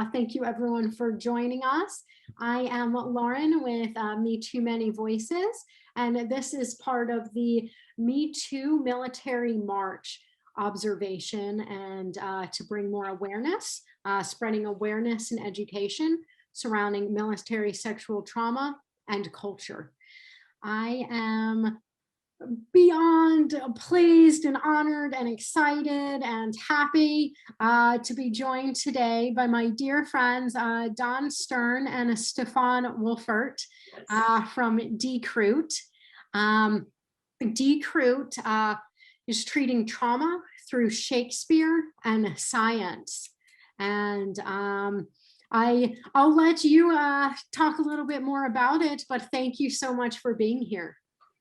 Thank you everyone for joining us. I am Lauren with Me Too Many Voices, and this is part of the Me Too Military March observation and to bring more awareness, spreading awareness and education surrounding military sexual trauma and culture. I am beyond pleased and honored and excited and happy to be joined today by my dear friends Dawn Stern and Stephan Wolfert from De-Cruit. De-Cruit is treating trauma through Shakespeare and science. And I'll let you talk a little bit more about it, but thank you so much for being here.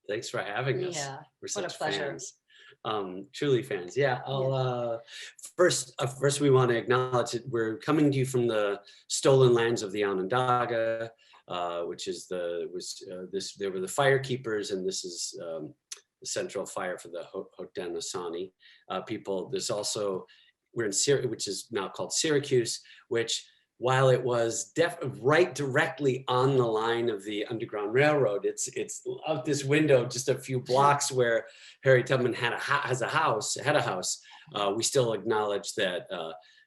Thanks for having us. Yeah, We're what a such pleasure. fans, truly fans. Yeah, first we want to acknowledge that we're coming to you from the stolen lands of the Onondaga, which is they were the fire keepers, and this is the central fire for the Haudenosaunee people. There's also, we're in Syria, which is now called Syracuse, which, while it was right directly on the line of the Underground Railroad, it's out this window just a few blocks where Harry Tubman had a house. We still acknowledge that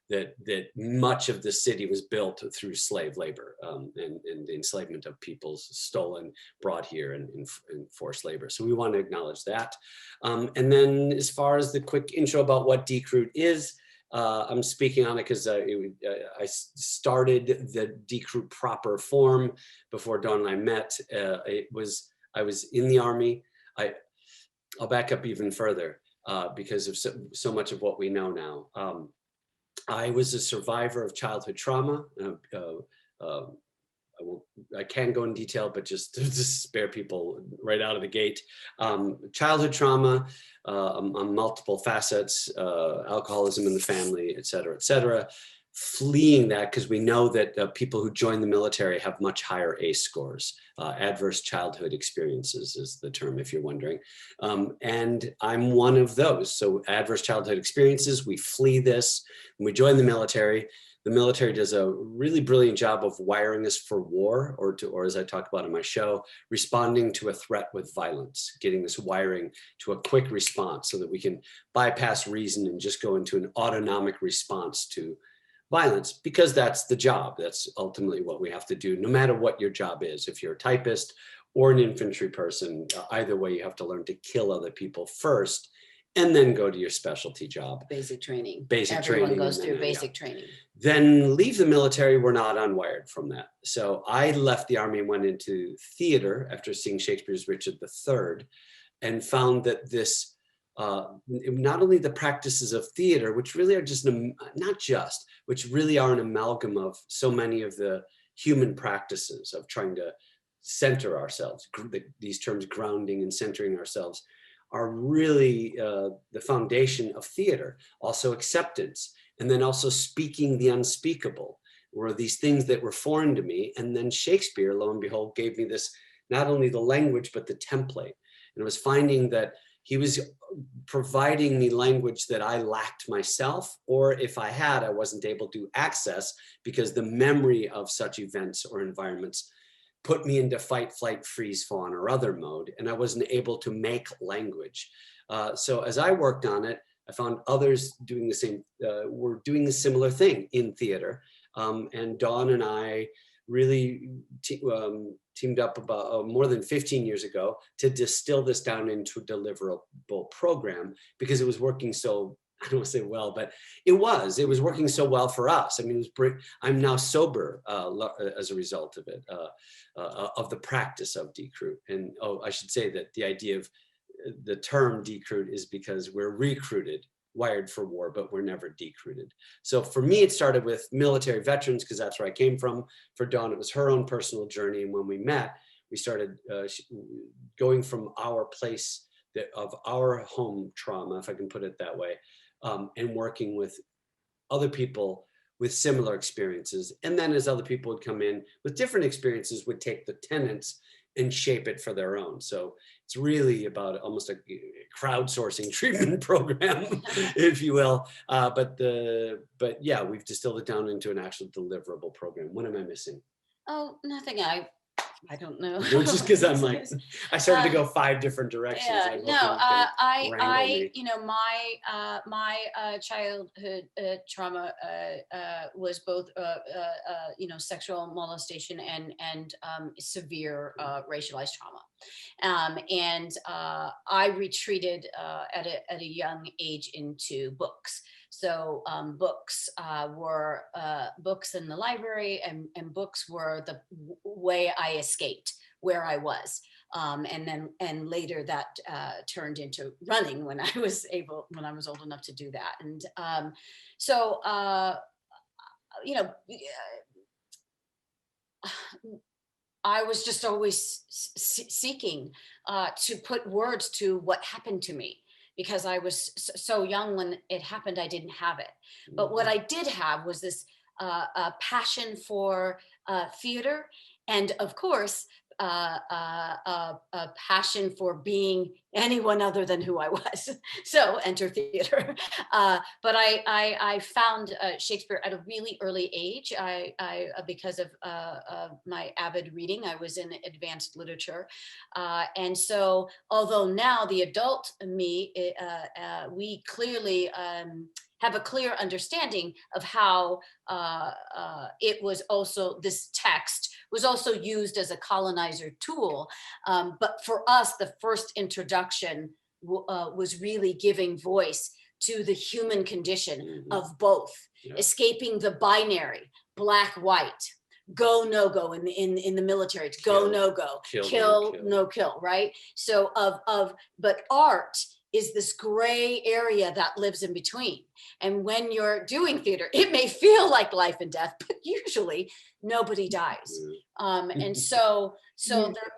that much of the city was built through slave labor and the enslavement of peoples stolen, brought here, and forced labor. So we want to acknowledge that. And then, as far as the quick intro about what De-Cruit is, I'm speaking on it because I started the De-Cruit proper form before Dawn and I met. I was in the Army. I'll back up even further because of so much of what we know now. I was a survivor of childhood trauma. I can't go in detail, but just to spare people right out of the gate. Childhood trauma on multiple facets, alcoholism in the family, et cetera, fleeing that because we know that people who join the military have much higher ACE scores. Adverse childhood experiences is the term, if you're wondering. And I'm one of those. So adverse childhood experiences, we flee this. When we join the military does a really brilliant job of wiring us for war, or as I talk about in my show, responding to a threat with violence, getting this wiring to a quick response so that we can bypass reason and just go into an autonomic response to violence, because that's the job. That's ultimately what we have to do, no matter what your job is. If you're a typist or an infantry person, either way, you have to learn to kill other people first and then go to your specialty job. Basic training. Everyone goes through basic training. Then leave the military, we're not unwired from that. So I left the Army and went into theater after seeing Shakespeare's Richard III, and found that this, not only the practices of theater, which really are which really are an amalgam of so many of the human practices of trying to center ourselves. These terms, grounding and centering ourselves, are really the foundation of theater. Also acceptance, and then also speaking the unspeakable, were these things that were foreign to me. And then Shakespeare, lo and behold, gave me this, not only the language, but the template. And I was finding that he was providing me language that I lacked myself, or if I had, I wasn't able to access because the memory of such events or environments put me into fight, flight, freeze, fawn, or other mode, and I wasn't able to make language. So as I worked on it, I found others doing the same, were doing a similar thing in theater. And Dawn and I really teamed up about more than 15 years ago to distill this down into a deliverable program, because it was working so, I don't want to say well, but it was working so well for us. I mean, I'm now sober as a result of it, of the practice of De-Cruit. And I should say that the idea of the term De-Cruit is because we're recruited, wired for war, but we're never decruited. So for me, it started with military veterans, because that's where I came from. For Dawn, it was her own personal journey. And when we met, we started going from our place of our home trauma, if I can put it that way, and working with other people with similar experiences. And then as other people would come in with different experiences, would take the tenets and shape it for their own. So it's really about almost a crowdsourcing treatment program, if you will. But yeah, we've distilled it down into an actual deliverable program. What am I missing? Oh, nothing. I don't know. Just because I'm like, I started to go 5 different directions. Yeah, no, you know, my childhood trauma was both, you know, sexual molestation and severe racialized trauma. And I retreated at a young age into books. So books were books in the library, and books were the way I escaped where I was. And later that turned into running when I was old enough to do that. And so, you know, I was just always seeking to put words to what happened to me, because I was so young when it happened. I didn't have it. But what I did have was this passion for theater, and of course, a passion for being anyone other than who I was. So enter theater. But I found Shakespeare at a really early age. Because of my avid reading, I was in advanced literature. And so, although now the adult me, we clearly have a clear understanding of how it was also, this text was also used as a colonizer tool. But for us, the first introduction was really giving voice to the human condition of both, escaping the binary, black, white, go, no go in the military, it's go, no go, kill, no kill, right? So but art is this gray area that lives in between. And when you're doing theater, it may feel like life and death, but usually nobody dies. And so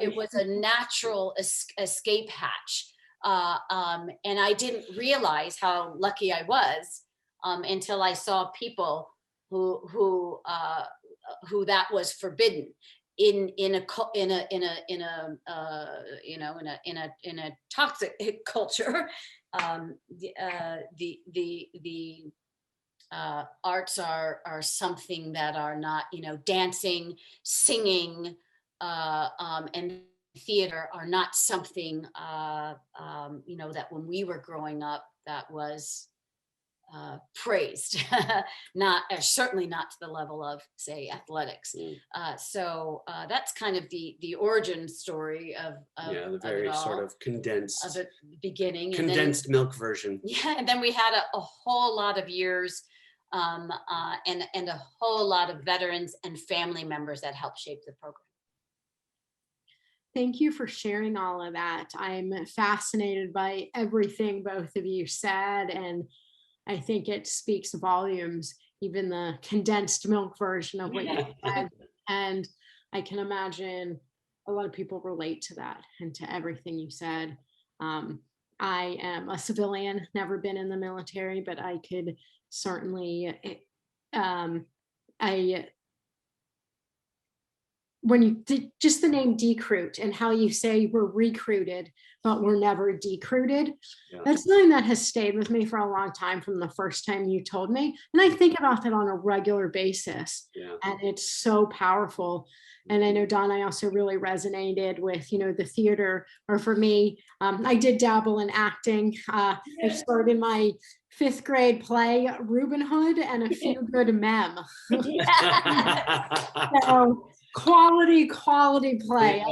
it was a natural escape hatch. And I didn't realize how lucky I was until I saw people who that was forbidden in a toxic culture. The arts are something that are not, you know, dancing, singing, and theater are not something, you know, that when we were growing up, that was praised, certainly not to the level of, say, athletics. So that's kind of the origin story of the very sort of condensed, of the beginning, condensed milk version. Yeah, and then we had a whole lot of years, and a whole lot of veterans and family members that helped shape the program. Thank you for sharing all of that. I'm fascinated by everything both of you said, and I think it speaks volumes, even the condensed milk version of what you said. And I can imagine a lot of people relate to that and to everything you said. I am a civilian, never been in the military, but I could certainly, when you did just the name De-Cruit and how you say we're recruited, but we're never decruited. That's something that has stayed with me for a long time from the first time you told me. And I think about that on a regular basis. And it's so powerful. And I know, Dawn, I also really resonated with, you know, the theater, or for me, I did dabble in acting. I started my 5th grade play, Robin Hood, and a few good mem. So, quality play.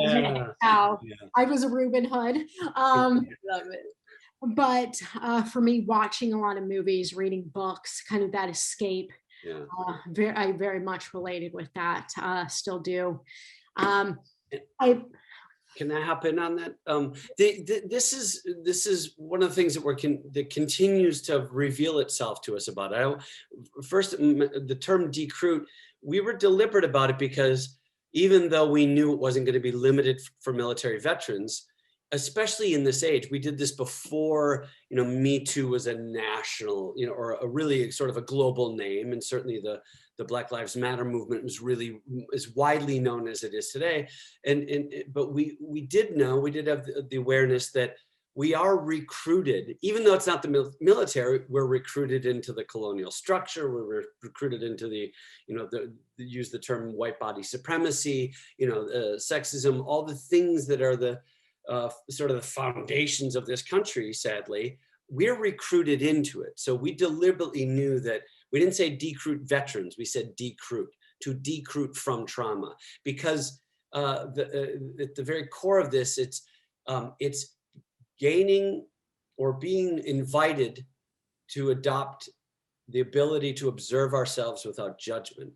I was a Robin Hood. Love it. But for me, watching a lot of movies, reading books, kind of that escape, I very much related with that, still do. Can I hop in on that? This is one of the things that continues to reveal itself to us about it. First, the term De-Cruit, we were deliberate about it because even though we knew it wasn't going to be limited for military veterans, especially in this age, we did this before, you know, MeToo was a national, you know, or a really sort of a global name. And certainly the the Black Lives Matter movement was really as widely known as it is today. But we did have the awareness that we are recruited, even though it's not the military, we're recruited into the colonial structure. We're recruited into use the term white body supremacy, sexism, all the things that are the sort of the foundations of this country, sadly. We're recruited into it. So we deliberately knew that we didn't say De-Cruit veterans, we said De-Cruit, to de-cruit from trauma, because at the very core of this, it's gaining or being invited to adopt the ability to observe ourselves without judgment.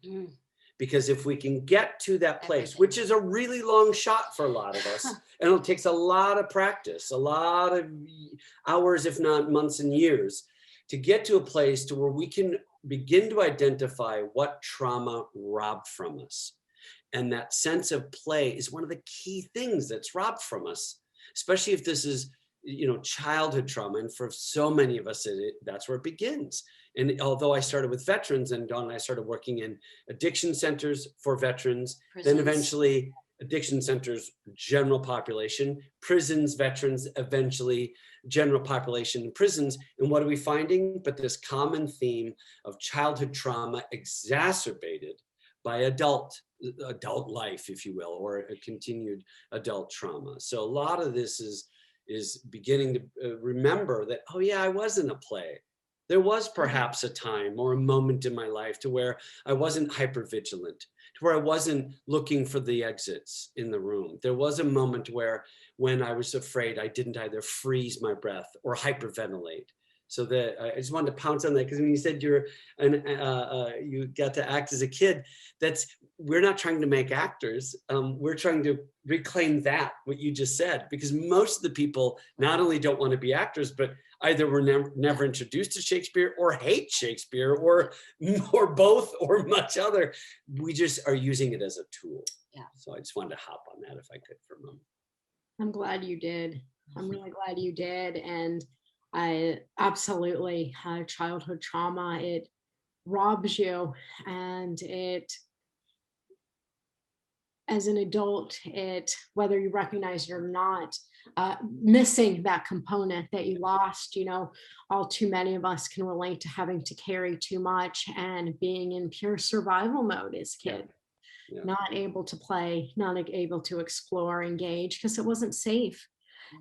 Because if we can get to that place, which is a really long shot for a lot of us, and it takes a lot of practice, a lot of hours, if not months and years, to get to a place to where we can begin to identify what trauma robbed from us. And that sense of play is one of the key things that's robbed from us, especially if this is childhood trauma. And for so many of us, that's where it begins. And although I started with veterans, and Dawn and I started working in addiction centers for veterans, then eventually addiction centers, general population, prisons, veterans, eventually general population in prisons. And what are we finding? But this common theme of childhood trauma exacerbated by adult life, if you will, or a continued adult trauma. So a lot of this is beginning to remember that, oh yeah, I was in a play. There was perhaps a time or a moment in my life to where I wasn't hypervigilant, to where I wasn't looking for the exits in the room. There was a moment where when I was afraid, I didn't either freeze my breath or hyperventilate. So that I just wanted to pounce on that, because when you said you got to act as a kid, we're not trying to make actors. We're trying to reclaim what you just said, because most of the people not only don't want to be actors, but either were never introduced to Shakespeare or hate Shakespeare or both or much other. We just are using it as a tool. Yeah. So I just wanted to hop on that if I could for a moment. I'm glad you did. I'm really glad you did. And I absolutely, childhood trauma, it robs you, and as an adult, whether you recognize it or not, missing that component that you lost, all too many of us can relate to having to carry too much and being in pure survival mode as a kid. Yeah. Not able to play, not able to explore, engage, because it wasn't safe.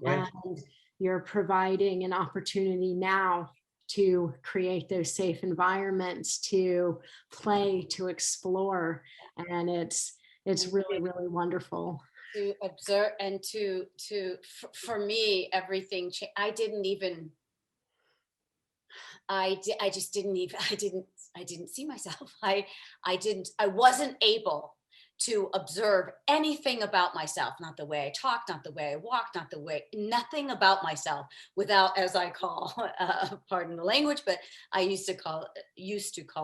Right. And you're providing an opportunity now to create those safe environments, to play, to explore. And it's really, really wonderful. To observe and for me, everything changed. I didn't see myself. I wasn't able to observe anything about myself, not the way I talked, not the way I walked, nothing about myself without, as I call, pardon the language, but I used to call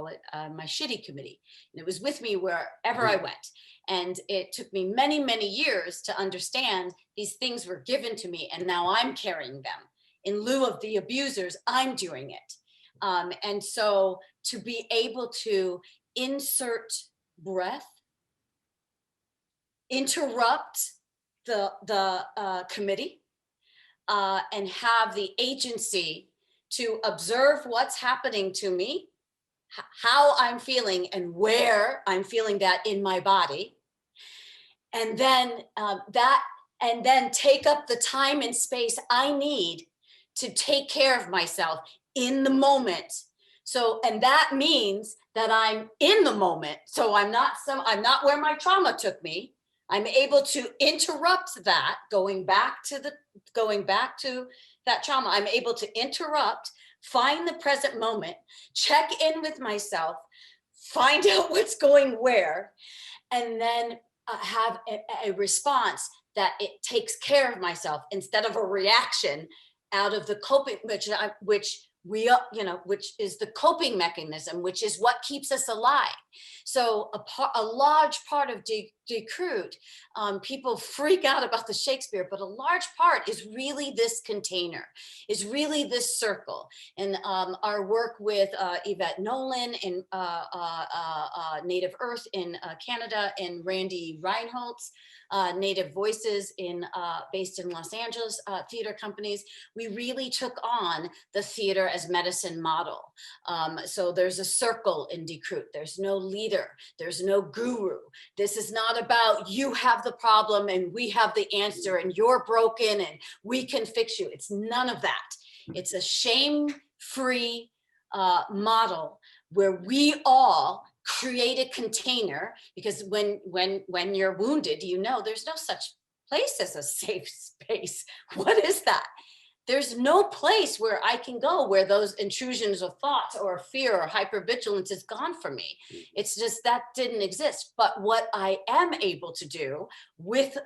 it my shitty committee. And it was with me wherever I went. And it took me many, many years to understand these things were given to me, and now I'm carrying them. In lieu of the abusers, I'm doing it. And so to be able to insert breath, interrupt the committee, and have the agency to observe what's happening to me, how I'm feeling and where I'm feeling that in my body. And then take up the time and space I need to take care of myself in the moment. So, and that means that I'm in the moment. So I'm not where my trauma took me. I'm able to interrupt that, going back to that trauma. I'm able to interrupt, find the present moment, check in with myself, find out what's going where, and then have a response that it takes care of myself instead of a reaction out of the coping, which which is the coping mechanism, which is what keeps us alive. So a large part of De-Cruit, people freak out about the Shakespeare, but a large part is really this container, is really this circle. And our work with Yvette Nolan in Native Earth in Canada, and Randy Reinholtz, Native Voices based in Los Angeles, theater companies, we really took on the theater as medicine model. So there's a circle in De-Cruit. There's no leader. There's no guru. This is not about you have the problem and we have the answer and you're broken and we can fix you. It's none of that. It's a shame-free model where we all create a container, because when you're wounded, there's no such place as a safe space. What is that? There's no place where I can go where those intrusions of thoughts or fear or hypervigilance is gone from me. It's just that didn't exist. But what I am able to do with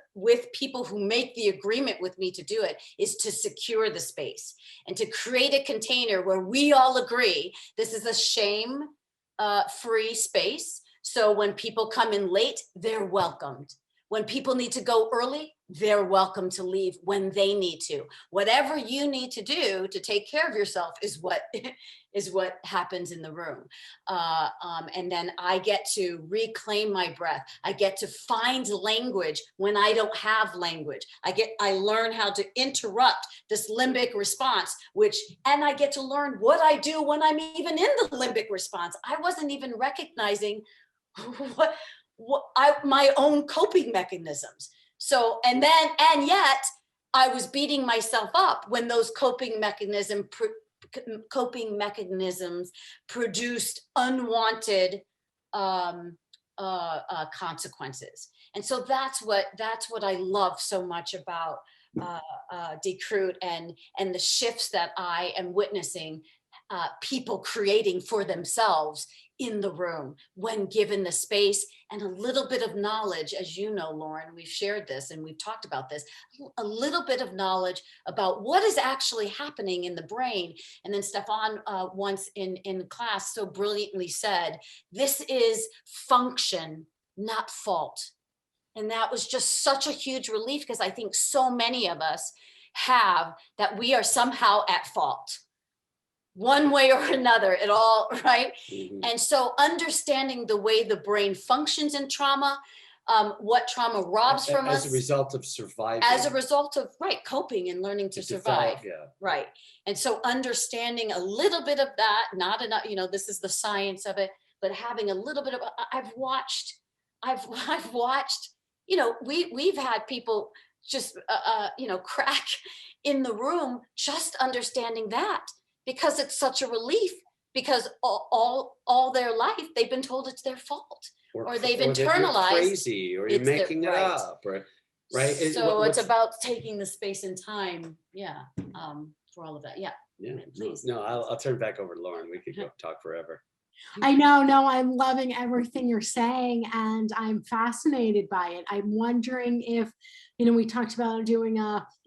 people who make the agreement with me to do it is to secure the space and to create a container where we all agree this is a shame-free space. So when people come in late, they're welcomed. When people need to go early, they're welcome to leave when they need to. Whatever you need to do to take care of yourself is what happens in the room. And then I get to reclaim my breath. I get to find language when I don't have language. I learn how to interrupt this limbic response, and I get to learn what I do when I'm even in the limbic response. I wasn't even recognizing my own coping mechanisms. So, and yet I was beating myself up when those coping mechanisms produced unwanted consequences. And so that's what I love so much about De-Cruit and the shifts that I am witnessing, people creating for themselves in the room when given the space and a little bit of knowledge. As you know, Lauren, we've shared this and we've talked about this, a little bit of knowledge about what is actually happening in the brain. And then Stephan once in class so brilliantly said, this is function, not fault. And that was just such a huge relief, because I think so many of us have that we are somehow at fault, one way or another, it all, right? Mm-hmm. And so understanding the way the brain functions in trauma, what trauma robs from us. As a result of surviving. As a result of, coping and learning to survive. Yeah. Right. And so understanding a little bit of that, not enough, this is the science of it, but having a little bit of, I've watched, we've had people just, crack in the room, just understanding that. Because it's such a relief, because all their life they've been told it's their fault, or they've internalized you're crazy, or you're making it up, right? So it's about taking the space and time, for all of that. Yeah. Please. No, I'll turn it back over to Lauren. We could go talk forever. I know, no, I'm loving everything you're saying, and I'm fascinated by it. I'm wondering if, we talked about doing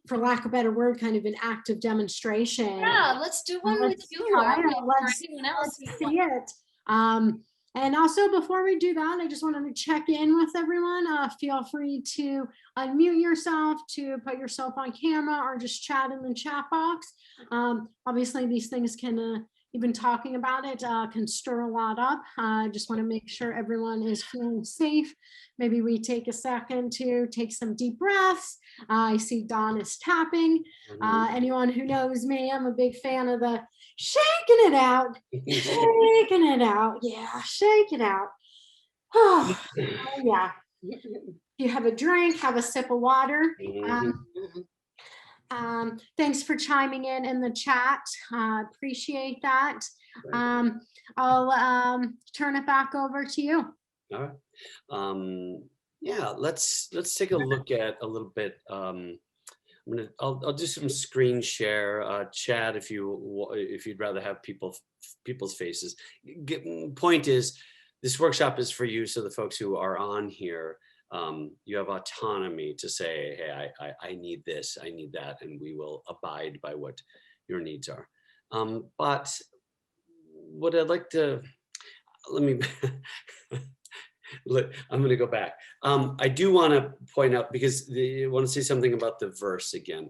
for lack of a better word, kind of an active demonstration. Yeah, let's do one with you. Let's see it. And also, before we do that, I just wanted to check in with everyone. Feel free to unmute yourself, to put yourself on camera, or just chat in the chat box. Obviously, these things can, even talking about it, can stir a lot up. I just want to make sure everyone is feeling safe. Maybe we take a second to take some deep breaths. I see Dawn is tapping. Anyone who knows me, I'm a big fan of the shaking it out, shaking it out. Yeah, shake it out. Oh, yeah. You have a drink, have a sip of water. Thanks for chiming in the chat. Appreciate that. I'll turn it back over to you. All right. Let's take a look at a little bit. I'll do some screen share, chat if you'd rather have people's faces. Point is, this workshop is for you, so the folks who are on here, you have autonomy to say, hey, I need this, I need that, and we will abide by what your needs are. But what I'd like to, let me, I'm going to go back. I do want to point out, because I want to say something about the verse again,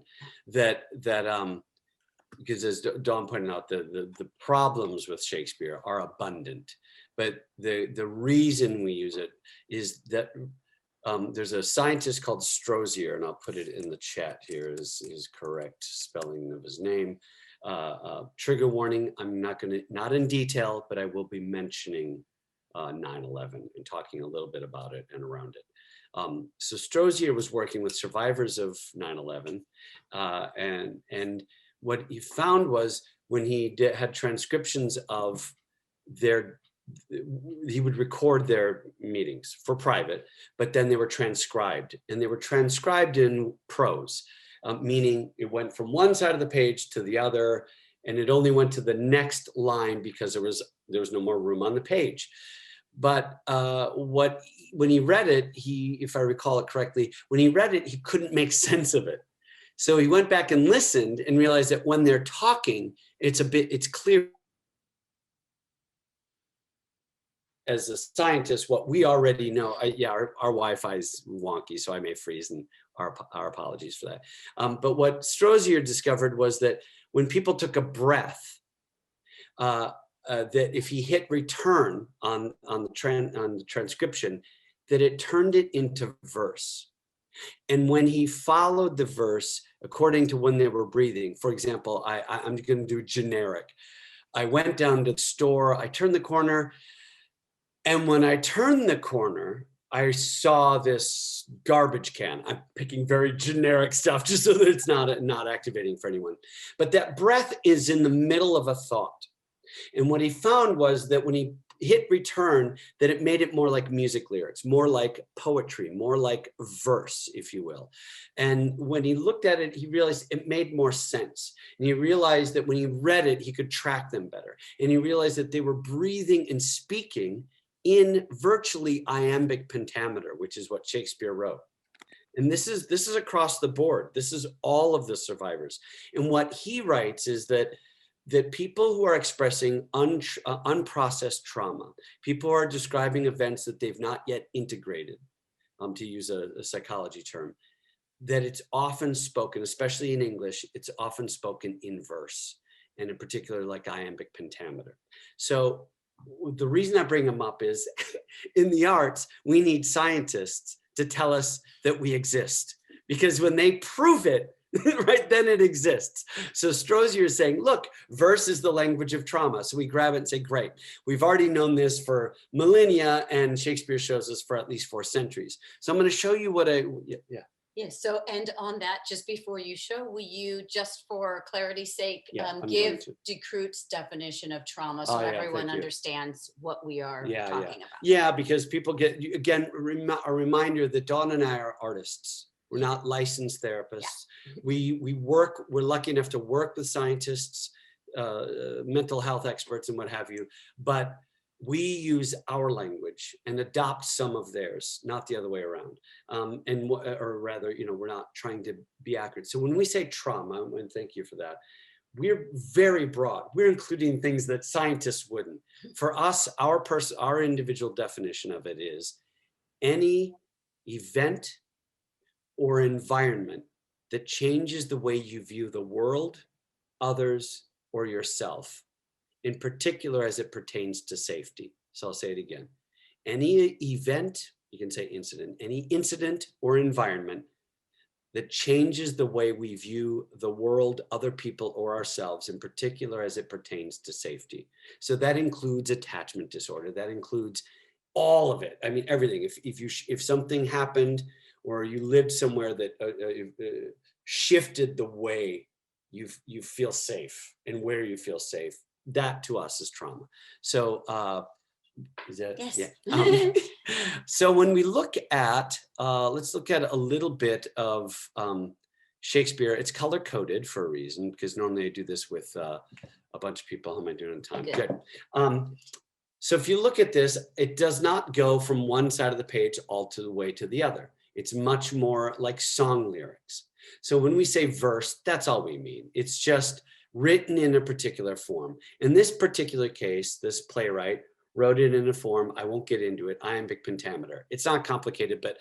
because as Dawn pointed out, the problems with Shakespeare are abundant, but the reason we use it is that there's a scientist called Strozier, and I'll put it in the chat here, is correct spelling of his name. Trigger warning, I'm not in detail, but I will be mentioning 9/11 and talking a little bit about it and around it. So Strozier was working with survivors of 9/11, and what he found was when he had transcriptions of he would record their meetings for private, but then they were transcribed, and they were transcribed in prose, meaning it went from one side of the page to the other, and it only went to the next line because there was no more room on the page. But when he read it, if I recall it correctly, when he read it, he couldn't make sense of it. So he went back and listened and realized that when they're talking, it's clear as a scientist what we already know. Our Wi-Fi is wonky, so I may freeze, and our apologies for that. But what Strozier discovered was that when people took a breath, that if he hit return on the transcription, that it turned it into verse. And when he followed the verse according to when they were breathing, for example, I'm going to do generic. I went down to the store, I turned the corner, and when I turned the corner, I saw this garbage can. I'm picking very generic stuff just so that it's not activating for anyone. But that breath is in the middle of a thought. And what he found was that when he hit return, that it made it more like music lyrics, more like poetry, more like verse, if you will. And when he looked at it, he realized it made more sense. And he realized that when he read it, he could track them better. And he realized that they were breathing and speaking in virtually iambic pentameter, which is what Shakespeare wrote. And this is across the board. This is all of the survivors. And what he writes is that people who are expressing unprocessed trauma, people who are describing events that they've not yet integrated, to use a psychology term, that it's often spoken, especially in English, it's often spoken in verse, and in particular like iambic pentameter. So the reason I bring them up is in the arts, we need scientists to tell us that we exist, because when they prove it, right, then it exists. So Strozier is saying, look, verse is the language of trauma. So we grab it and say, great, we've already known this for millennia, and Shakespeare shows us for at least 4 centuries. So I'm going to show you what Yes. So, and on that, just before you show, will you, just for clarity's sake, give De-Cruit's definition of trauma so everyone understands what we are talking about? Yeah, because people get, again, a reminder that Dawn and I are artists. We're not licensed therapists. Yeah. We're lucky enough to work with scientists, mental health experts and what have you, but we use our language and adopt some of theirs, not the other way around. Or rather, we're not trying to be accurate. So when we say trauma, and thank you for that, we're very broad. We're including things that scientists wouldn't. For us, our individual definition of it is any event or environment that changes the way you view the world, others, or yourself, in particular as it pertains to safety. So I'll say it again. Any event, you can say incident, any incident or environment that changes the way we view the world, other people, or ourselves, in particular as it pertains to safety. So that includes attachment disorder. That includes all of it. I mean, everything. If something happened, or you lived somewhere that shifted the way you feel safe and where you feel safe, that to us is trauma. So is that, yes. Yeah. So when we look at, let's look at a little bit of Shakespeare. It's color coded for a reason, because normally I do this with a bunch of people. How am I doing on time? Good. So if you look at this, it does not go from one side of the page all to the way to the other. It's much more like song lyrics. So when we say verse, that's all we mean. It's just written in a particular form. In this particular case, this playwright wrote it in a form, I won't get into it, iambic pentameter. It's not complicated, but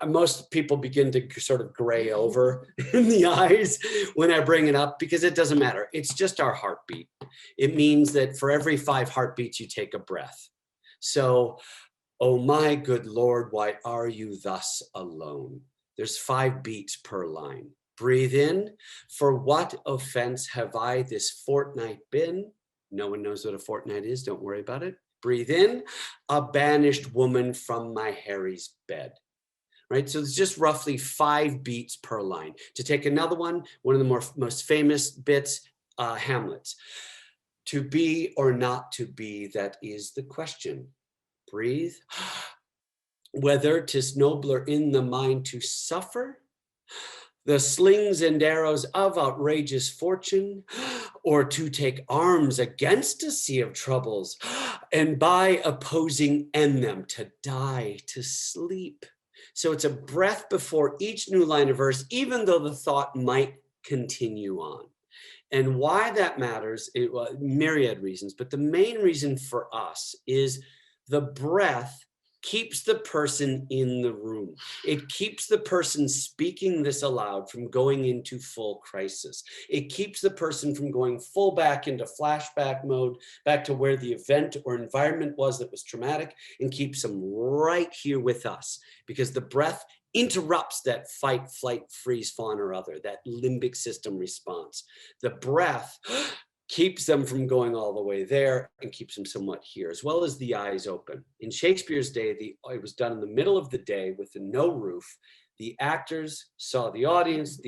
most people begin to sort of gray over in the eyes when I bring it up, because it doesn't matter. It's just our heartbeat. It means that for every 5 heartbeats, you take a breath. So, oh my good Lord, why are you thus alone? There's 5 beats per line. Breathe in. For what offense have I this fortnight been? No one knows what a fortnight is. Don't worry about it. Breathe in. A banished woman from my Harry's bed. Right? So it's just roughly 5 beats per line. To take another one of the most famous bits, Hamlet's. To be or not to be, that is the question. Breathe. Whether 'tis nobler in the mind to suffer the slings and arrows of outrageous fortune, or to take arms against a sea of troubles, and by opposing end them, to die, to sleep. So it's a breath before each new line of verse, even though the thought might continue on. And why that matters, myriad reasons, but the main reason for us is the breath keeps the person in the room. It keeps the person speaking this aloud from going into full crisis. It keeps the person from going full back into flashback mode, back to where the event or environment was that was traumatic, and keeps them right here with us, because the breath interrupts that fight, flight, freeze, fawn, or other, that limbic system response. The breath keeps them from going all the way there and keeps them somewhat here, as well as the eyes open. In Shakespeare's day, it was done in the middle of the day with no roof. The actors saw the audience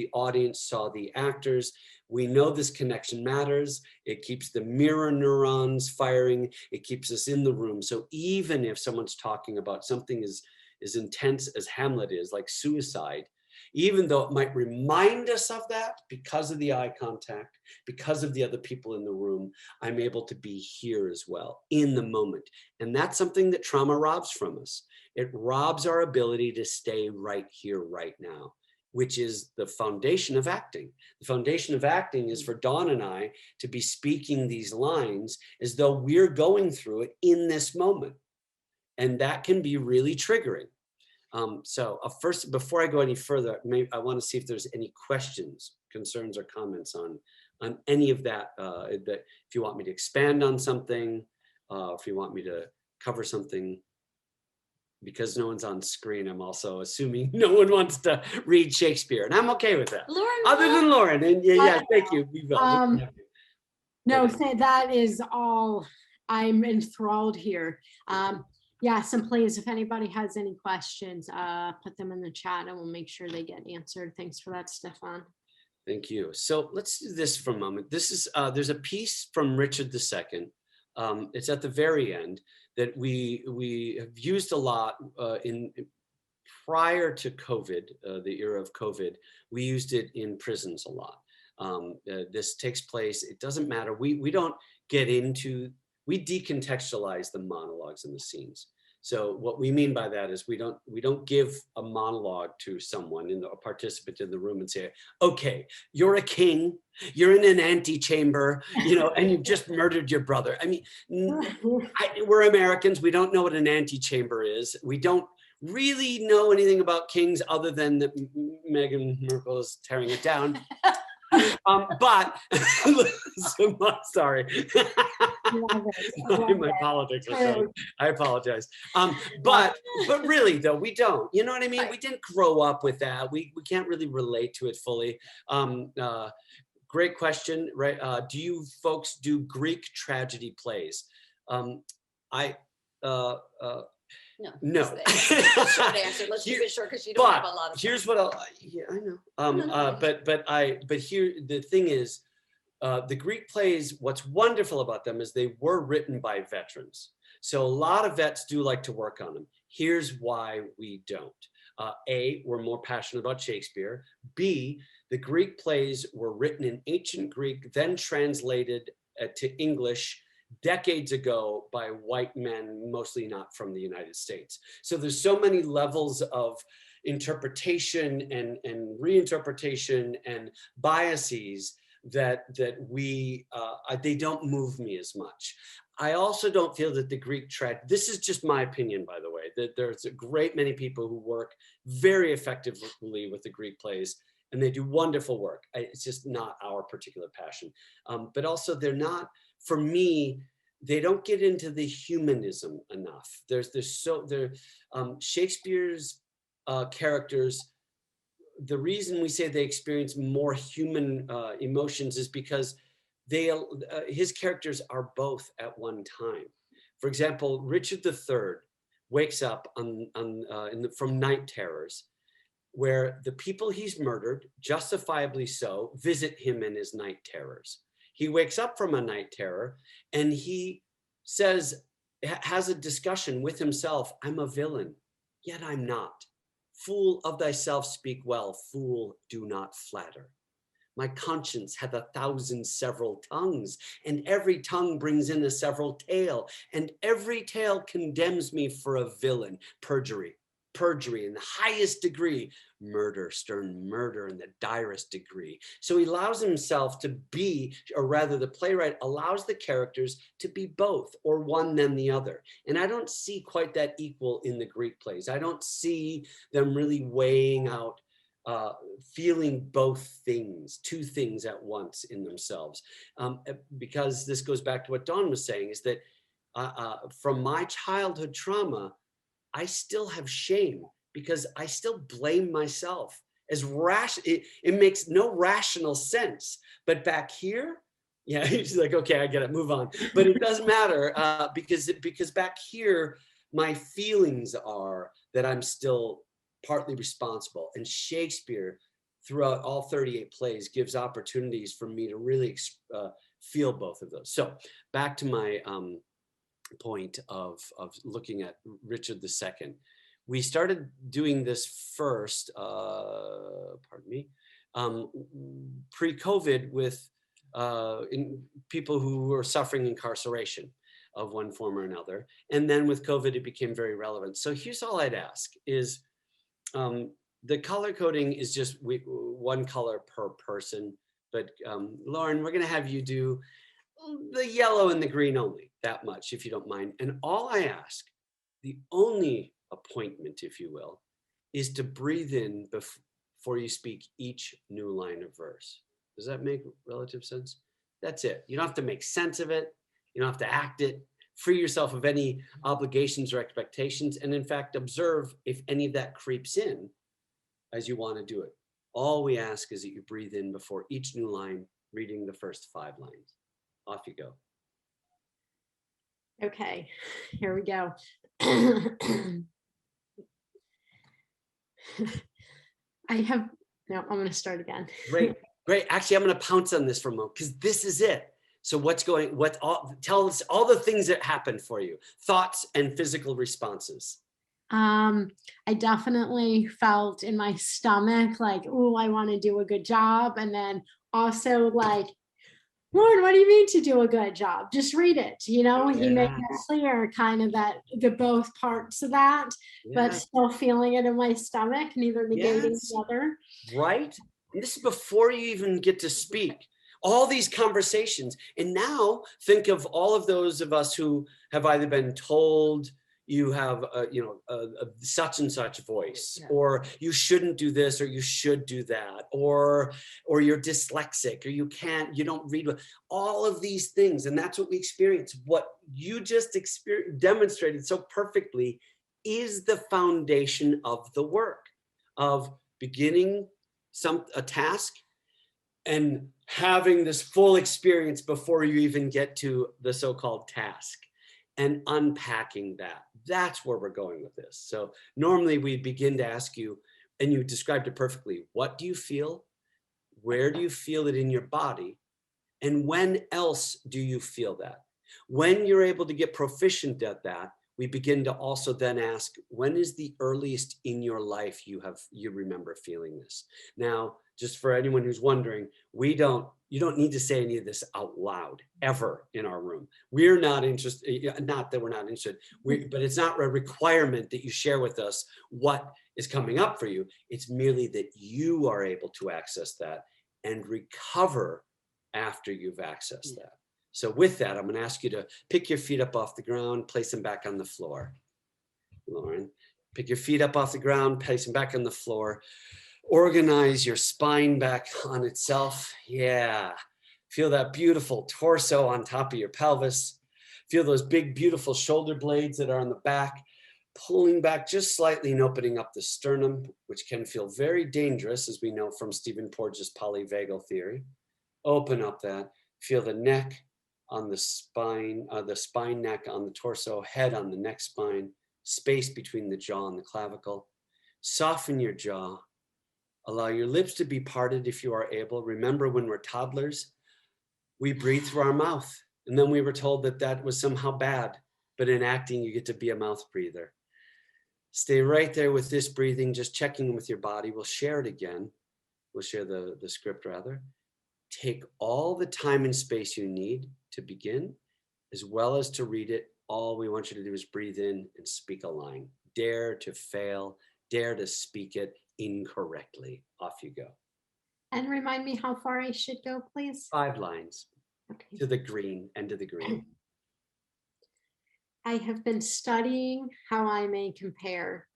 saw the actors. We know this connection matters. It keeps the mirror neurons firing. It keeps us in the room. So even if someone's talking about something as intense as Hamlet is, like suicide, even though it might remind us of that, because of the eye contact, because of the other people in the room, I'm able to be here as well, in the moment. And that's something that trauma robs from us. It robs our ability to stay right here, right now, which is the foundation of acting. The foundation of acting is for Dawn and I to be speaking these lines as though we're going through it in this moment. And that can be really triggering. So first, before I go any further, I want to see if there's any questions, concerns, or comments on any of that. That if you want me to expand on something, if you want me to cover something, because no one's on screen, I'm also assuming no one wants to read Shakespeare, and I'm okay with that. Lauren, other than Lauren, and yeah, thank you. We will. No, that is all. I'm enthralled here. Yeah, some please, if anybody has any questions, put them in the chat and we'll make sure they get answered. Thanks for that, Stephan. Thank you. So let's do this for a moment. This is, there's a piece from Richard II. It's at the very end that we have used a lot prior to COVID, the era of COVID. We used it in prisons a lot. This takes place, it doesn't matter. We don't get into, we decontextualize the monologues and the scenes. So what we mean by that is we don't give a monologue to someone, a participant in the room, and say, okay, you're a king, you're in an antechamber, and you've just murdered your brother. I mean, we're Americans, we don't know what an antechamber is. We don't really know anything about kings other than that Meghan Markle is tearing it down. But sorry, my politics are so, I apologize. But really though, we don't, you know what I mean? We didn't grow up with that. We can't really relate to it fully. Great question, right? Do you folks do Greek tragedy plays? No. Short answer. Let's keep it short because you don't have a lot of. Here's what I know. But here the thing is, the Greek plays. What's wonderful about them is they were written by veterans. So a lot of vets do like to work on them. Here's why we don't. A, we're more passionate about Shakespeare. B, the Greek plays were written in ancient Greek, then translated to English decades ago by white men, mostly not from the United States. So there's so many levels of interpretation and reinterpretation and biases that they don't move me as much. I also don't feel that the Greek this is just my opinion, by the way, that there's a great many people who work very effectively with the Greek plays, and they do wonderful work. It's just not our particular passion. But also they're not, for me, they don't get into the humanism enough. Shakespeare's characters, the reason we say they experience more human emotions is because his characters are both at one time. For example, Richard III wakes up from night terrors, where the people he's murdered, justifiably so, visit him in his night terrors. He wakes up from a night terror and he has a discussion with himself. I'm a villain, yet I'm not. Fool, of thyself speak well, fool, do not flatter. My conscience hath 1,000 several tongues, and every tongue brings in a several tale, and every tale condemns me for a villain. Perjury in the highest degree, murder, stern murder in the direst degree. So he allows himself to be, or rather the playwright allows the characters to be both, or one then the other. And I don't see quite that equal in the Greek plays. I don't see them really weighing out feeling both things, two things at once in themselves. Because this goes back to what Dawn was saying, is that from my childhood trauma, I still have shame because I still blame myself. It makes no rational sense. But back here, yeah, she's like, okay, I get it, move on. But it doesn't matter because back here, my feelings are that I'm still partly responsible. And Shakespeare, throughout all 38 plays, gives opportunities for me to really feel both of those. So back to my point of looking at Richard II. We started doing this first, pre-COVID with people who were suffering incarceration of one form or another. And then with COVID, it became very relevant. So here's all I'd ask is, the color coding is just one color per person. But Lauren, we're gonna have you do the yellow and the green only, that much, if you don't mind. And all I ask, the only appointment, if you will, is to breathe in before you speak each new line of verse. Does that make relative sense? That's it. You don't have to make sense of it. You don't have to act it. Free yourself of any obligations or expectations. And in fact, observe if any of that creeps in as you want to do it. All we ask is that you breathe in before each new line, reading the first 5 lines. Off you go. Okay, here we go. I'm going to start again. Great. Actually, I'm going to pounce on this for a moment because this is it. So tell us all the things that happened for you, thoughts and physical responses. I definitely felt in my stomach like, oh, I want to do a good job. And then also like, Lauren, what do you mean to do a good job? Just read it. You know, Yeah. You make it clear kind of that the both parts of that, but still feeling it in my stomach, neither negating the other. Right. And this is before you even get to speak. All these conversations. And now think of all of those of us who have either been told you have a such and such voice, or you shouldn't do this, or you should do that, or you're dyslexic, or you don't read, all of these things. And that's what we experience. What you just demonstrated so perfectly is the foundation of the work of beginning a task and having this full experience before you even get to the so-called task, and unpacking that. That's where we're going with this. So normally we begin to ask you, and you described it perfectly, what do you feel? Where do you feel it in your body? And when else do you feel that? When you're able to get proficient at that, we begin to also then ask, when is the earliest in your life you remember feeling this? Now, just for anyone who's wondering, you don't need to say any of this out loud ever in our room. We're not interested, not that we're not interested, but it's not a requirement that you share with us what is coming up for you. It's merely that you are able to access that and recover after you've accessed that. So with that, I'm going to ask you to pick your feet up off the ground, place them back on the floor. Lauren, pick your feet up off the ground, place them back on the floor. Organize your spine back on itself. Yeah. Feel that beautiful torso on top of your pelvis. Feel those big, beautiful shoulder blades that are on the back, pulling back just slightly and opening up the sternum, which can feel very dangerous, as we know from Stephen Porges' polyvagal theory. Open up that. Feel the neck on the spine neck on the torso, head on the neck spine, space between the jaw and the clavicle. Soften your jaw. Allow your lips to be parted if you are able. Remember, when we're toddlers, we breathe through our mouth. And then we were told that that was somehow bad. But in acting, you get to be a mouth breather. Stay right there with this breathing, just checking with your body. We'll share it again. We'll share the script rather. Take all the time and space you need to begin, as well as to read it. All we want you to do is breathe in and speak a line. Dare to fail. Dare to speak it incorrectly. Off you go. And remind me how far I should go, please. 5 lines. Okay. To the green, end of the green. I have been studying how I may compare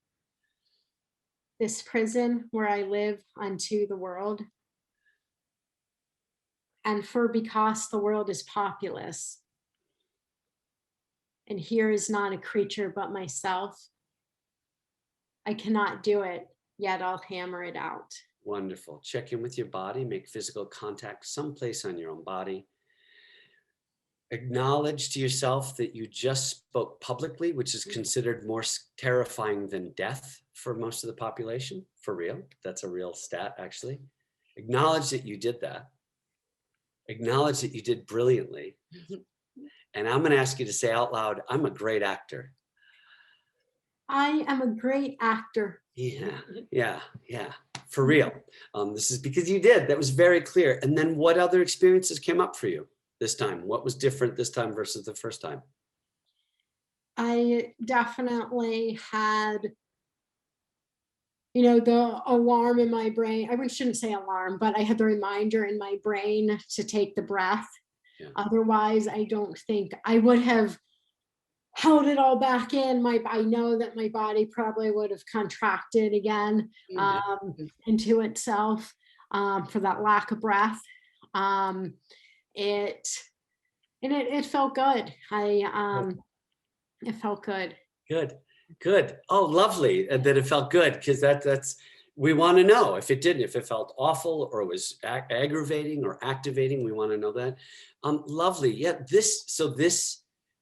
this prison where I live unto the world. And for because the world is populous, and here is not a creature but myself, I cannot do it, yet I'll hammer it out. Wonderful. Check in with your body, make physical contact someplace on your own body. Acknowledge to yourself that you just spoke publicly, which is considered more terrifying than death for most of the population. For real. That's a real stat, actually. Acknowledge that you did that. Acknowledge that you did brilliantly. And I'm going to ask you to say out loud, I'm a great actor. I am a great actor. Yeah. For real. This is because you did. That was very clear. And then what other experiences came up for you this time? What was different this time versus the first time? I definitely had, the alarm in my brain. I shouldn't say alarm, but I had the reminder in my brain to take the breath. Yeah. Otherwise, I don't think I would have held it all back in. I know that my body probably would have contracted again into itself for that lack of breath. It felt good. It felt good. Good. Oh, lovely that it felt good, because that's we want to know if it didn't, if it felt awful or it was aggravating or activating. We want to know that. Lovely. Yeah. This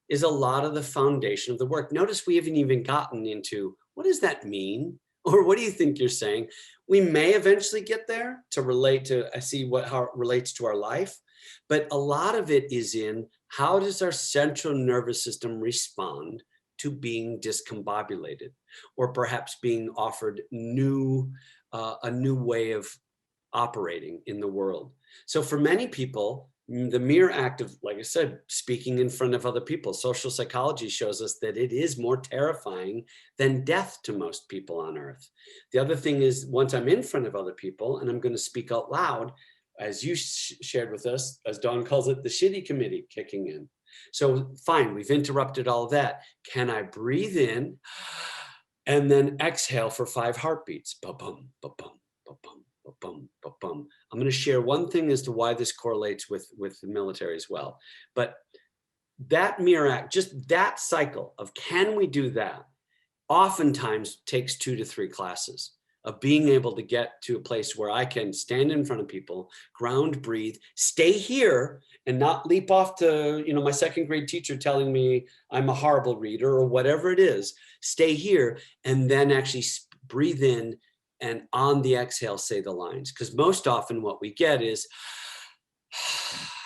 is a lot of the foundation of the work. Notice we haven't even gotten into what does that mean, or what do you think you're saying? We may eventually get there to relate to how it relates to our life, but a lot of it is in how does our central nervous system respond to being discombobulated, or perhaps being offered a new way of operating in the world. So for many people, the mere act of, like I said, speaking in front of other people, social psychology shows us that it is more terrifying than death to most people on earth. The other thing is, once I'm in front of other people and I'm going to speak out loud, as you shared with us, as Dawn calls it, the shitty committee kicking in. So fine, we've interrupted all of that. Can I breathe in and then exhale for 5 heartbeats? Ba-bum, ba-bum, ba-bum, ba-bum, ba-bum. I'm going to share one thing as to why this correlates with the military as well. But that mere act, just that cycle of can we do that, oftentimes takes 2 to 3 classes of being able to get to a place where I can stand in front of people, ground, breathe, stay here, and not leap off to, my 2nd grade teacher telling me I'm a horrible reader or whatever it is. Stay here and then actually breathe in, and on the exhale, say the lines. Because most often what we get is,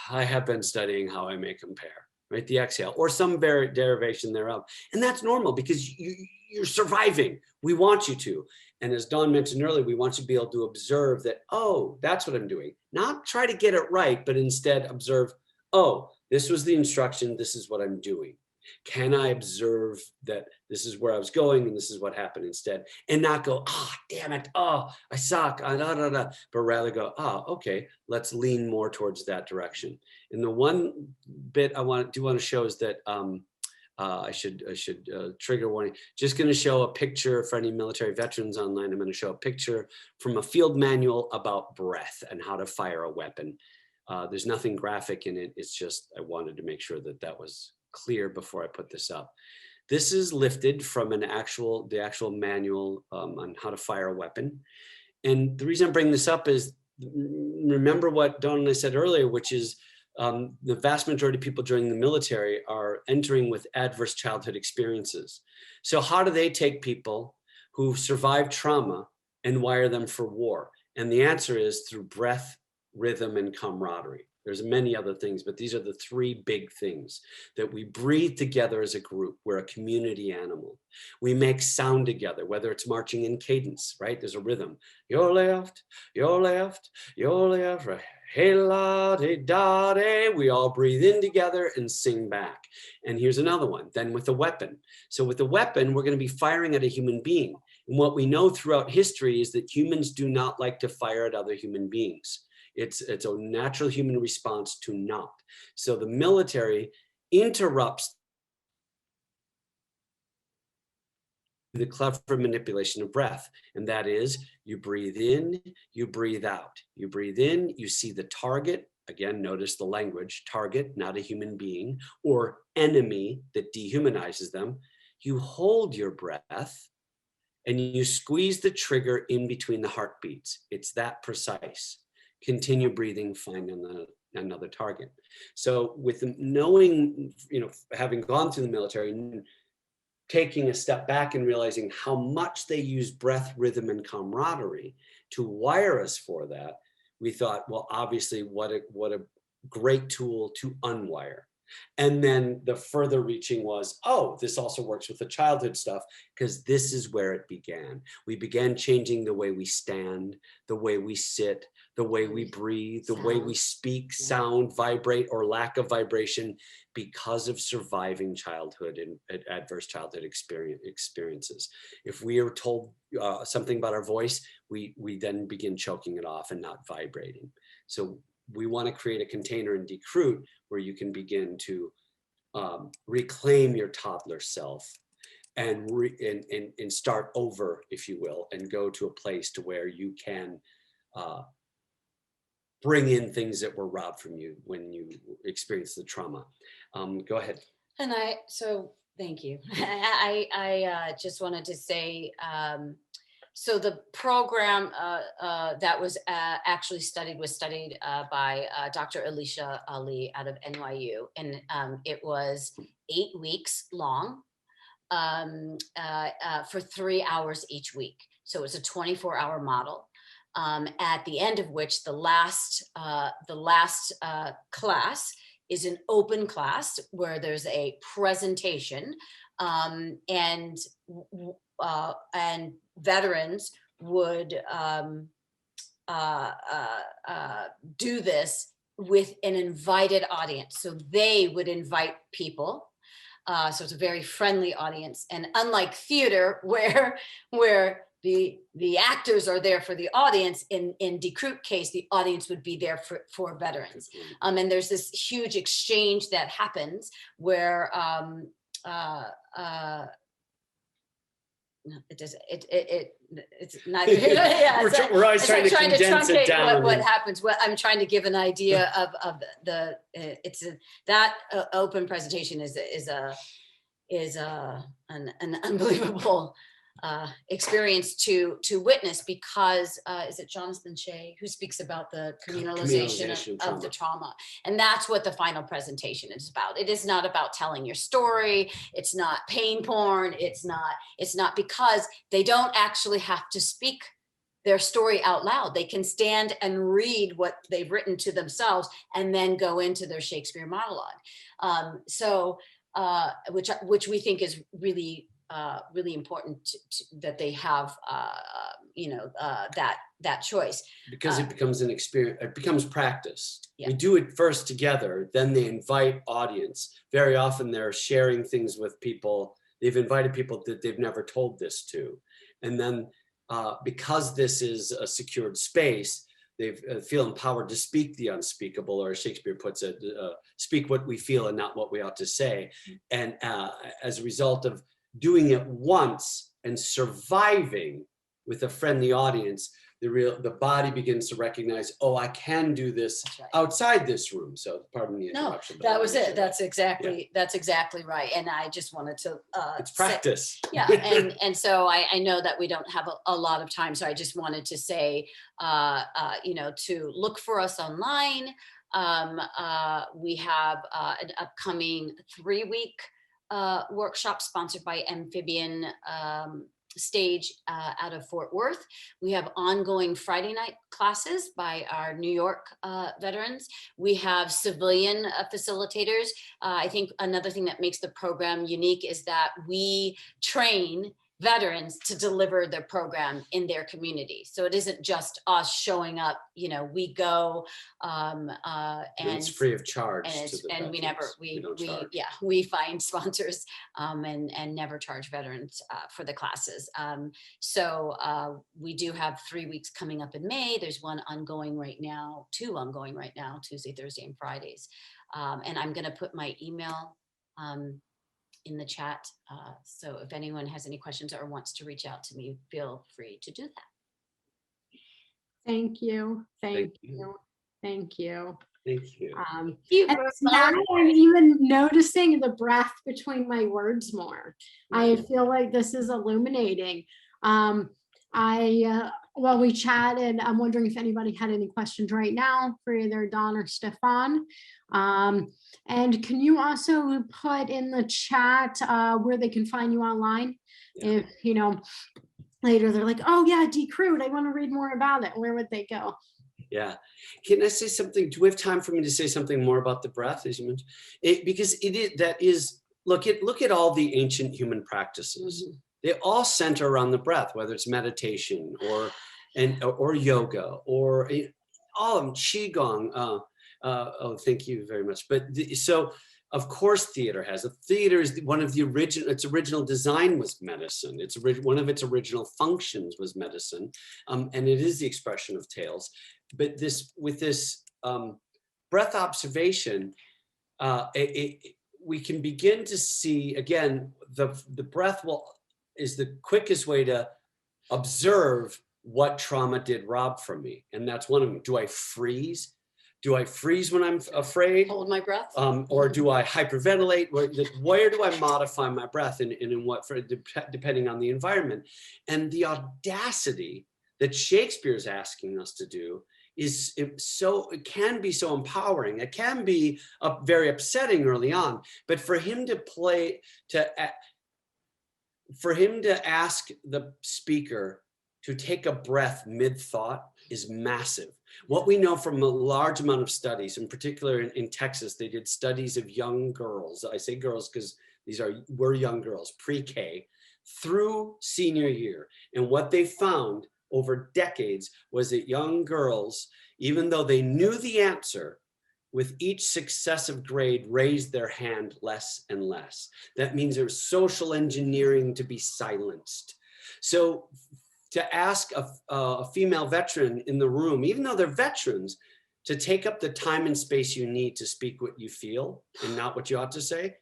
I have been studying how I may compare, right? The exhale, or some derivation thereof. And that's normal because you're surviving. We want you to. And as Dawn mentioned earlier, we want you to be able to observe that, oh, that's what I'm doing. Not try to get it right, but instead observe, oh, this was the instruction. This is what I'm doing. Can I observe that this is where I was going and this is what happened instead, and not go, oh, damn it, oh, I suck, but rather go, oh, okay, let's lean more towards that direction. And the one bit I want to show is that I should trigger warning. Just going to show a picture for any military veterans online. I'm going to show a picture from a field manual about breath and how to fire a weapon. There's nothing graphic in it. It's just, I wanted to make sure that that was clear before I put this up. This is lifted from the actual manual on how to fire a weapon. And the reason I'm bringing this up is, remember what Dawn and I said earlier, which is the vast majority of people joining the military are entering with adverse childhood experiences. So how do they take people who've survived trauma and wire them for war? And the answer is through breath, rhythm, and camaraderie. There's many other things, but these are the three big things that we breathe together as a group. We're a community animal. We make sound together, whether it's marching in cadence, right? There's a rhythm. Your left, your left, your left, right. Hey la de da de. We all breathe in together and sing back. And here's another one. Then with a weapon. So with a weapon, we're going to be firing at a human being. And what we know throughout history is that humans do not like to fire at other human beings. It's a natural human response to not. So the military interrupts the clever manipulation of breath. And that is, you breathe in, you breathe out. You breathe in, you see the target. Again, notice the language, target, not a human being, or enemy that dehumanizes them. You hold your breath and you squeeze the trigger in between the heartbeats. It's that precise. Continue breathing, find another target. So with knowing, having gone through the military, taking a step back and realizing how much they use breath, rhythm, and camaraderie to wire us for that, we thought, well, obviously, what a great tool to unwire. And then the further reaching was, oh, this also works with the childhood stuff, because this is where it began. We began changing the way we stand, the way we sit, the way we breathe, the way we speak, sound, vibrate, or lack of vibration, because of surviving childhood and adverse childhood experiences. If we are told something about our voice, we then begin choking it off and not vibrating. So we want to create a container in De-Cruit where you can begin to reclaim your toddler self and start over, if you will, and go to a place to where you can bring in things that were robbed from you when you experienced the trauma. Go ahead. And thank you. I just wanted to say, so the program that was actually studied by Dr. Alicia Ali out of NYU, and it was 8 weeks long for 3 hours each week. So it was a 24-hour model. At the end of which the last class is an open class where there's a presentation, and veterans would do this with an invited audience. So they would invite people. So it's a very friendly audience. And unlike theater, where the actors are there for the audience, in De-Cruit case, the audience would be there for veterans. And there's this huge exchange that happens where it's neither. Yeah, we're always trying to condense it down. What happens? Well, I'm trying to give an idea of the. That open presentation is an unbelievable experience to witness, because is it Jonathan Shea who speaks about the communalization of the trauma, and that's what the final presentation is about. It is not about telling your story. It's not pain porn. It's not because they don't actually have to speak their story out loud. They can stand and read what they've written to themselves and then go into their Shakespeare monologue. Which we think is really important that they have that choice. Because it becomes an experience, it becomes practice. Yeah. We do it first together, then they invite audience. Very often they're sharing things with people. They've invited people that they've never told this to. And then because this is a secured space, they feel empowered to speak the unspeakable, or Shakespeare puts it, speak what we feel and not what we ought to say. And as a result of doing it once and surviving with a friendly audience, the body begins to recognize, oh, I can do this outside this room. So pardon the interruption. No, that was it. That's exactly right. And I just wanted to it's practice. And so I know that we don't have a lot of time. So I just wanted to say, to look for us online. We have an upcoming 3-week workshop sponsored by Amphibian Stage out of Fort Worth. We have ongoing Friday night classes by our New York veterans. We have civilian facilitators. I think another thing that makes the program unique is that we train veterans to deliver their program in their community. So it isn't just us showing up, we go and it's free of charge. And we find sponsors and never charge veterans for the classes. So we do have 3 weeks coming up in May. There's one ongoing right now, 2 ongoing right now, Tuesday, Thursday, and Fridays. And I'm gonna put my email in the chat. So if anyone has any questions or wants to reach out to me, feel free to do that. Thank you. Thank you. Thank you. And now I'm even noticing the breath between my words more. I feel like this is illuminating. We chatted. I'm wondering if anybody had any questions right now for either Dawn or Stephan. And can you also put in the chat where they can find you online? If, later they're like, oh yeah, De-Cruit, I want to read more about it. Where would they go? Yeah. Can I say something? Do we have time for me to say something more about the breath, as you mentioned? Look at all the ancient human practices. Mm-hmm. They all center around the breath, whether it's meditation or yoga or all of them, qigong. Thank you very much. But so of course theater has a theater is one of the its original design was medicine. One of its original functions was medicine, and it is the expression of tales. But with this breath observation, we can begin to see again the breath is the quickest way to observe what trauma did rob from me, and that's one of them. Do I freeze? Do I freeze when I'm afraid? Hold my breath? Or do I hyperventilate? Where do I modify my breath and in what, depending on the environment? And the audacity that Shakespeare is asking us to do it can be so empowering. It can be very upsetting early on, but for him to ask the speaker to take a breath mid-thought is massive. What we know from a large amount of studies, in particular in Texas, they did studies of young girls. I say girls because were young girls, pre-K through senior year. And what they found over decades was that young girls, even though they knew the answer, with each successive grade raised their hand less and less. That means there's social engineering to be silenced. So to ask a female veteran in the room, even though they're veterans, to take up the time and space you need to speak what you feel and not what you ought to say,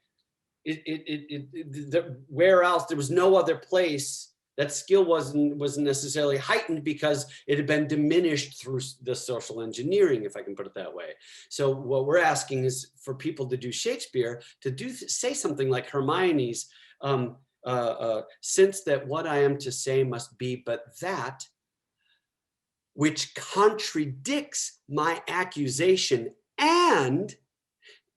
where else, there was no other place that skill wasn't necessarily heightened because it had been diminished through the social engineering, if I can put it that way. So what we're asking is for people to do Shakespeare, to say something like Hermione's, since that what I am to say must be but that which contradicts my accusation. And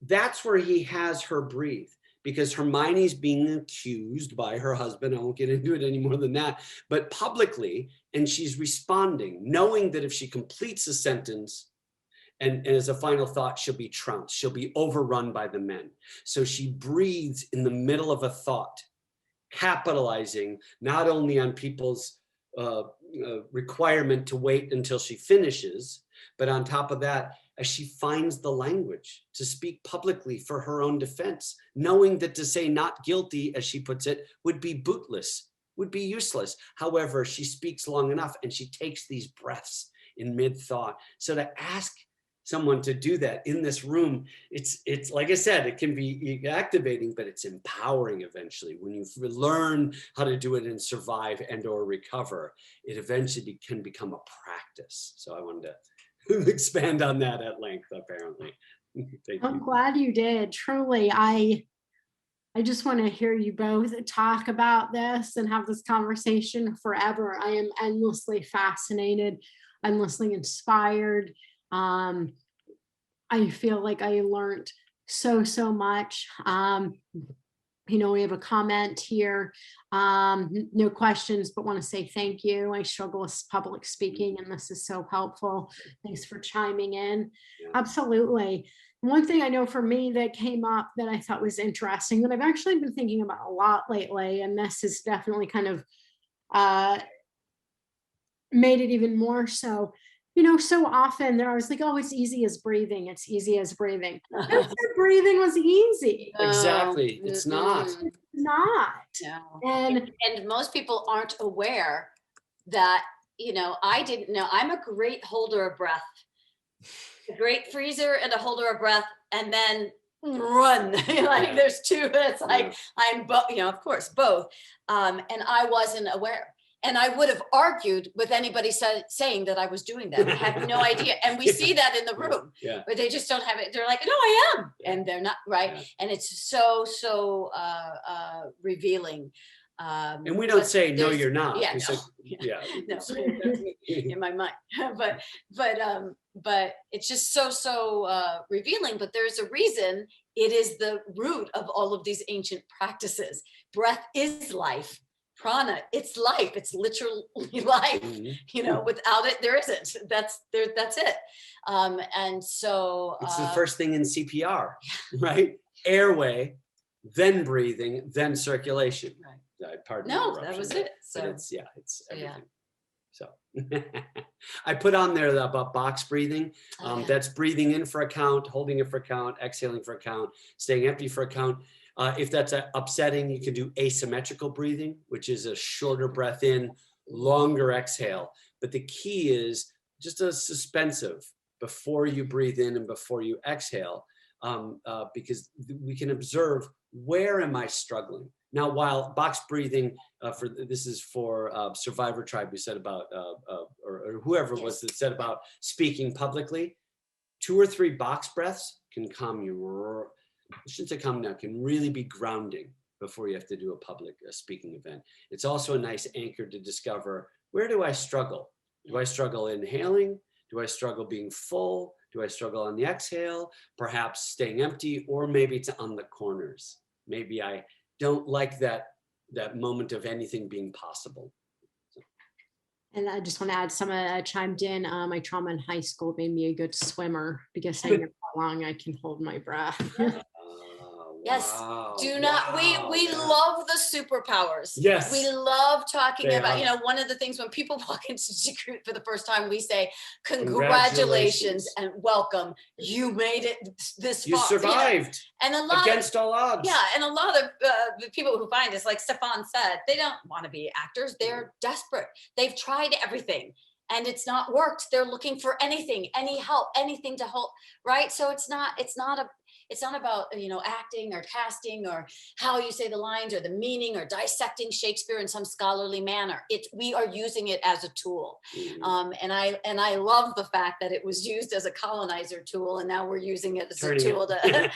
that's where he has her breathe, because Hermione's being accused by her husband. I won't get into it any more than that, but publicly, and she's responding, knowing that if she completes a sentence and as a final thought, she'll be trounced, she'll be overrun by the men. So she breathes in the middle of a thought, capitalizing not only on people's requirement to wait until she finishes. But on top of that, as she finds the language to speak publicly for her own defense, knowing that to say not guilty, as she puts it, would be bootless, would be useless. However, she speaks long enough and she takes these breaths in mid-thought. So to ask someone to do that in this room, it's like I said, it can be activating, but it's empowering eventually. When you learn how to do it and survive and or recover, it eventually can become a practice. So I wanted to expand on that at length, apparently. Thank I'm you. glad you did. Truly, I just want to hear you both talk about this and have this conversation forever. I am endlessly fascinated, endlessly inspired. I feel like I learned so much. We have a comment here. No questions, but want to say thank you. I struggle with public speaking, and this is so helpful. Thanks for chiming in. Yeah. Absolutely. One thing I know for me that came up that I thought was interesting, that I've actually been thinking about a lot lately, and this is definitely kind of made it even more so. So often there I was like, oh, it's easy as breathing. It's easy as breathing. Who said breathing was easy? Exactly. It's not. It's not. No. And And most people aren't aware that, I didn't know. I'm a great holder of breath, a great freezer and a holder of breath, and then run. Like there's two. It's like I'm both, of course, both. And I wasn't aware. And I would have argued with anybody saying that I was doing that. I have no idea. And we see that in the room, but they just don't have it. They're like, no, I am. And they're not, right? Yeah. And it's so revealing. And we don't say, no, you're not. Yeah, no. Say, no, that's me in my mind. But it's just so revealing. But there's a reason. It is the root of all of these ancient practices. Breath is life. Prana, it's life. It's literally life. Mm-hmm. Without it, there isn't. That's it. And so it's the first thing in CPR, right? Airway, then breathing, then circulation. Right. Pardon no, that was it. So it's everything. Yeah. So I put on there about box breathing. That's breathing in for a count, holding it for a count, exhaling for a count, staying empty for a count. If that's upsetting, you can do asymmetrical breathing, which is a shorter breath in, longer exhale. But the key is just a suspensive before you breathe in and before you exhale, because we can observe, where am I struggling? Now, while box breathing, this is for Survivor Tribe, we said about, or whoever it was that said about speaking publicly, 2 or 3 box breaths can calm you. I shouldn't say calm down, can really be grounding before you have to do a public speaking event. It's also a nice anchor to discover, where do I struggle? Do I struggle inhaling? Do I struggle being full? Do I struggle on the exhale? Perhaps staying empty, or maybe it's on the corners. Maybe I don't like that moment of anything being possible. And I just want to add, someone chimed in, my trauma in high school made me a good swimmer, because I know how long I can hold my breath. Yes, do not, we love the superpowers. Yes. We love talking about, one of the things when people walk into De-Cruit for the first time, we say, congratulations and welcome. You made it this far. You survived. And a lot against all odds. Yeah, and a lot of the people who find us, like Stephan said, they don't want to be actors. They're desperate. They've tried everything and it's not worked. They're looking for anything, any help, anything to help, right? So it's not about, acting or casting or how you say the lines or the meaning or dissecting Shakespeare in some scholarly manner. We are using it as a tool. And I love the fact that it was used as a colonizer tool, and now we're using it as a tool to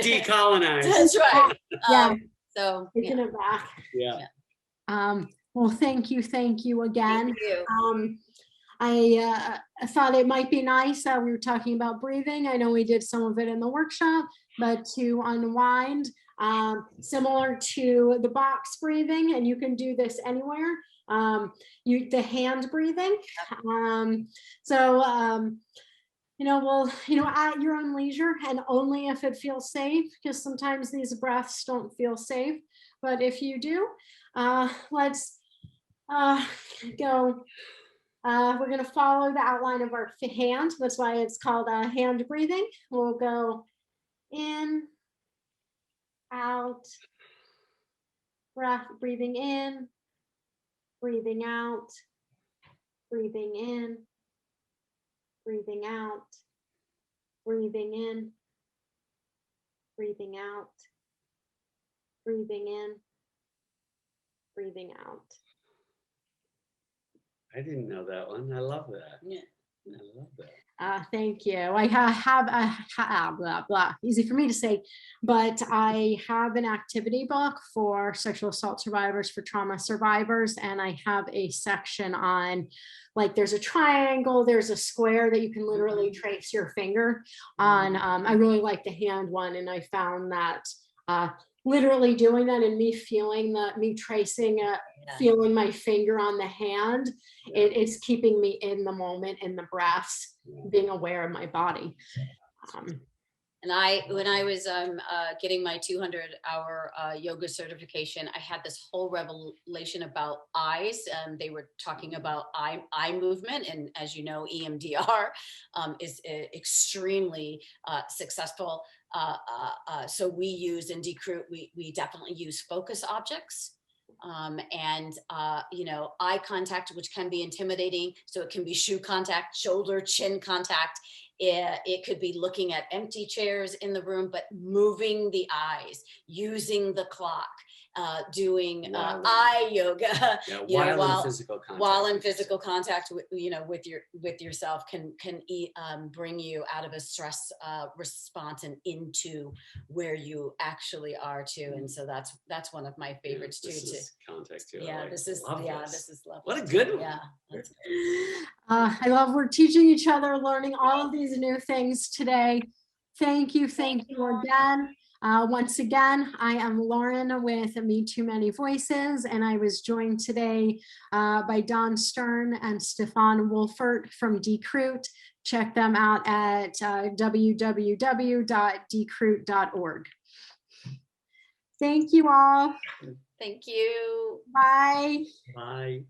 decolonize. That's right. Yeah. So taking it back. Yeah. Well, thank you again. Thank you. I thought it might be nice. We were talking about breathing. I know we did some of it in the workshop, but to unwind, similar to the box breathing, and you can do this anywhere. The hand breathing. At your own leisure, and only if it feels safe, because sometimes these breaths don't feel safe. But if you do, let's Go. We're going to follow the outline of our hand. That's why it's called hand breathing. We'll go in, out, breath, breathing in, breathing out, breathing in, breathing out, breathing in, breathing out, breathing in, breathing out. I didn't know that one. I love that. Yeah. I love that. Thank you. I have blah, blah, easy for me to say, but I have an activity book for sexual assault survivors, for trauma survivors, and I have a section on, like, there's a triangle, there's a square that you can literally trace your finger on. I really like the hand one, and I found that literally doing that and me feeling that, me tracing it, feeling my finger on the hand, it's keeping me in the moment, in the breaths, being aware of my body. And when I was getting my 200-hour yoga certification, I had this whole revelation about eyes. They were talking about eye movement, and as you know, EMDR is extremely successful. So we use in De-Cruit, we definitely use focus objects. You know, eye contact, which can be intimidating. So it can be shoe contact, shoulder, chin contact. It could be looking at empty chairs in the room, but moving the eyes, using the clock, doing eye yoga. While in physical contact. While in physical contact, with yourself can bring you out of a stress response and into where you actually are too. And so that's one of my favorites too. Contact too. Yeah, this is lovely. What a good one. Yeah. That's I love we're teaching each other, learning all of these new things today. Thank you again. Once again, I am Lauren with Me Too Many Voices, and I was joined today by Dawn Stern and Stephan Wolfert from De-Cruit. Check them out at www.decruit.org. Thank you all. Thank you. Bye. Bye.